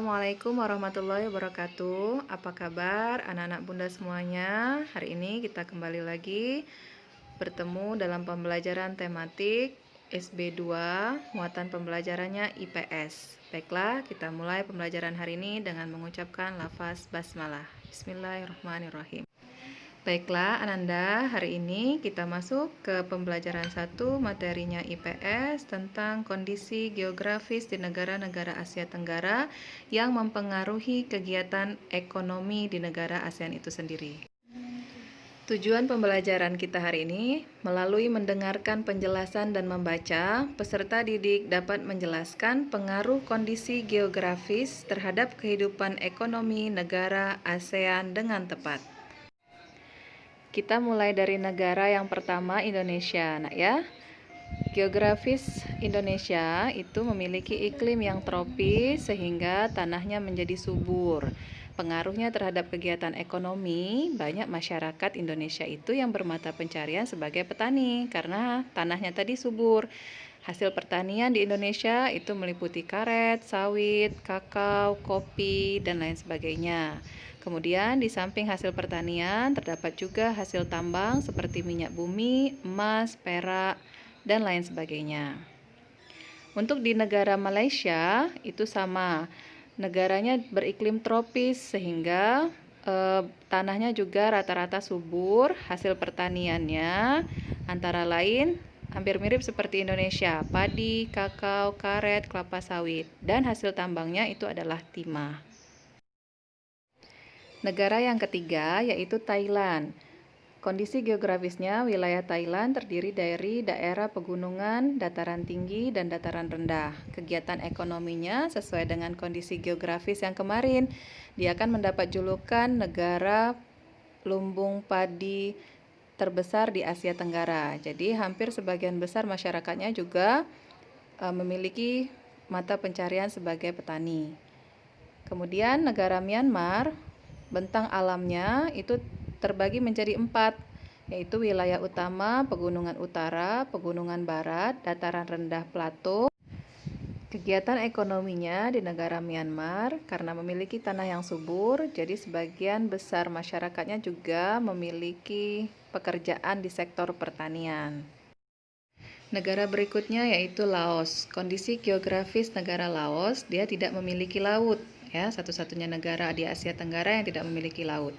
Assalamualaikum warahmatullahi wabarakatuh. Apa kabar anak-anak bunda semuanya? Hari ini kita kembali lagi bertemu dalam pembelajaran tematik SB2, muatan pembelajarannya IPS. Baiklah, kita mulai pembelajaran hari ini dengan mengucapkan lafaz basmalah. Bismillahirrahmanirrahim. Baiklah Ananda, hari ini kita masuk ke pembelajaran 1 materinya IPS tentang kondisi geografis di negara-negara Asia Tenggara yang mempengaruhi kegiatan ekonomi di negara ASEAN itu sendiri. Tujuan pembelajaran kita hari ini, melalui mendengarkan penjelasan dan membaca, peserta didik dapat menjelaskan pengaruh kondisi geografis terhadap kehidupan ekonomi negara ASEAN dengan tepat. Kita mulai dari negara yang pertama, Indonesia, nak ya. Geografis Indonesia itu memiliki iklim yang tropis sehingga tanahnya menjadi subur. Pengaruhnya terhadap kegiatan ekonomi, banyak masyarakat Indonesia itu yang bermata pencarian sebagai petani karena tanahnya tadi subur. Hasil pertanian di Indonesia itu meliputi karet, sawit, kakao, kopi, dan lain sebagainya. Kemudian di samping hasil pertanian terdapat juga hasil tambang seperti minyak bumi, emas, perak, dan lain sebagainya. Untuk di negara Malaysia itu sama. Negaranya beriklim tropis sehingga tanahnya juga rata-rata subur. Hasil pertaniannya antara lain hampir mirip seperti Indonesia, padi, kakao, karet, kelapa sawit, dan hasil tambangnya itu adalah timah. Negara yang ketiga yaitu Thailand. Kondisi geografisnya, wilayah Thailand terdiri dari daerah pegunungan, dataran tinggi, dan dataran rendah. Kegiatan ekonominya sesuai dengan kondisi geografis yang kemarin. Dia akan mendapat julukan negara lumbung padi terbesar di Asia Tenggara. Jadi hampir sebagian besar masyarakatnya juga memiliki mata pencarian sebagai petani. Kemudian negara Myanmar, bentang alamnya itu terbagi menjadi 4, yaitu wilayah utama, pegunungan utara, pegunungan barat, dataran rendah plato. Kegiatan ekonominya di negara Myanmar karena memiliki tanah yang subur, jadi sebagian besar masyarakatnya juga memiliki pekerjaan di sektor pertanian. Negara berikutnya yaitu Laos. Kondisi geografis negara Laos, dia tidak memiliki laut, ya, satu-satunya negara di Asia Tenggara yang tidak memiliki laut.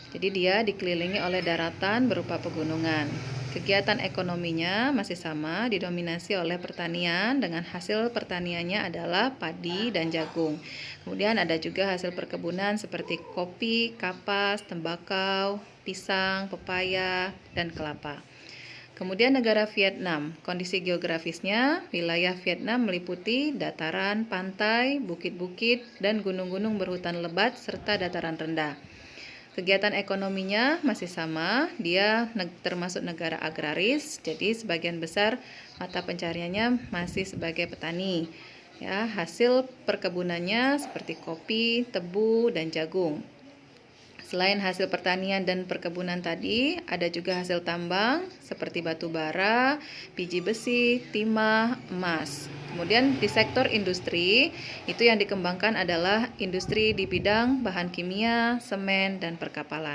Jadi dia dikelilingi oleh daratan berupa pegunungan. Kegiatan ekonominya masih sama, didominasi oleh pertanian dengan hasil pertaniannya adalah padi dan jagung. Kemudian ada juga hasil perkebunan seperti kopi, kapas, tembakau, pisang, pepaya, dan kelapa. Kemudian negara Vietnam, kondisi geografisnya, wilayah Vietnam meliputi dataran, pantai, bukit-bukit, dan gunung-gunung berhutan lebat serta dataran rendah. Kegiatan ekonominya masih sama, dia termasuk negara agraris, jadi sebagian besar mata pencariannya masih sebagai petani. Ya, hasil perkebunannya seperti kopi, tebu, dan jagung. Selain hasil pertanian dan perkebunan tadi, ada juga hasil tambang seperti batu bara, biji besi, timah, emas. Kemudian di sektor industri, itu yang dikembangkan adalah industri di bidang bahan kimia, semen, dan perkapalan.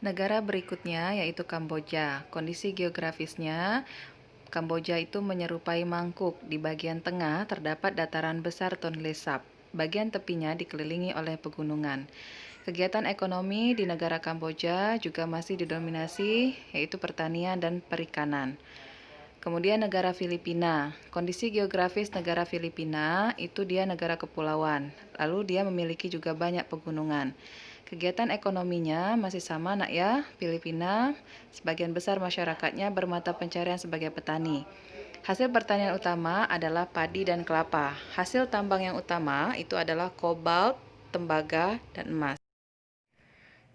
Negara berikutnya yaitu Kamboja. Kondisi geografisnya, Kamboja itu menyerupai mangkuk. Di bagian tengah terdapat dataran besar Tonle Sap. Bagian tepinya dikelilingi oleh pegunungan. Kegiatan ekonomi di negara Kamboja juga masih didominasi yaitu pertanian dan perikanan. Kemudian negara Filipina. Kondisi geografis negara Filipina itu dia negara kepulauan. Lalu dia memiliki juga banyak pegunungan. Kegiatan ekonominya masih sama nak ya, Filipina. Sebagian besar masyarakatnya bermata pencarian sebagai petani. Hasil pertanian utama adalah padi dan kelapa. Hasil tambang yang utama itu adalah kobalt, tembaga, dan emas.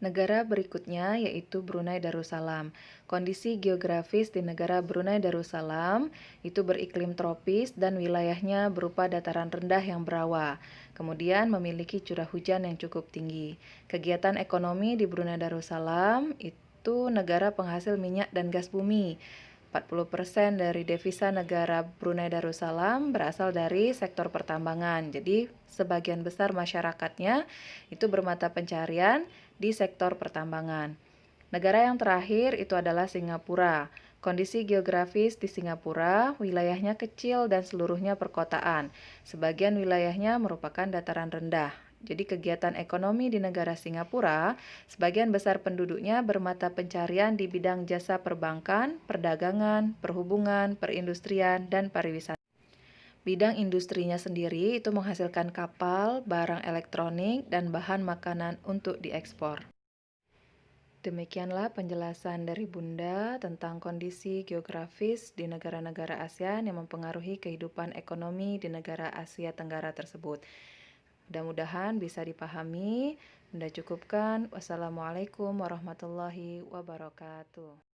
Negara berikutnya yaitu Brunei Darussalam. Kondisi geografis di negara Brunei Darussalam itu beriklim tropis dan wilayahnya berupa dataran rendah yang berawa. Kemudian memiliki curah hujan yang cukup tinggi. Kegiatan ekonomi di Brunei Darussalam itu negara penghasil minyak dan gas bumi. 40% dari devisa negara Brunei Darussalam berasal dari sektor pertambangan. Jadi, sebagian besar masyarakatnya itu bermata pencarian di sektor pertambangan. Negara yang terakhir itu adalah Singapura. Kondisi geografis di Singapura, wilayahnya kecil dan seluruhnya perkotaan. Sebagian wilayahnya merupakan dataran rendah. Jadi kegiatan ekonomi di negara Singapura, sebagian besar penduduknya bermata pencarian di bidang jasa perbankan, perdagangan, perhubungan, perindustrian, dan pariwisata. Bidang industrinya sendiri itu menghasilkan kapal, barang elektronik, dan bahan makanan untuk diekspor. Demikianlah penjelasan dari Bunda tentang kondisi geografis di negara-negara ASEAN yang mempengaruhi kehidupan ekonomi di negara Asia Tenggara tersebut. Mudah-mudahan bisa dipahami. Bunda cukupkan. Wassalamualaikum warahmatullahi wabarakatuh.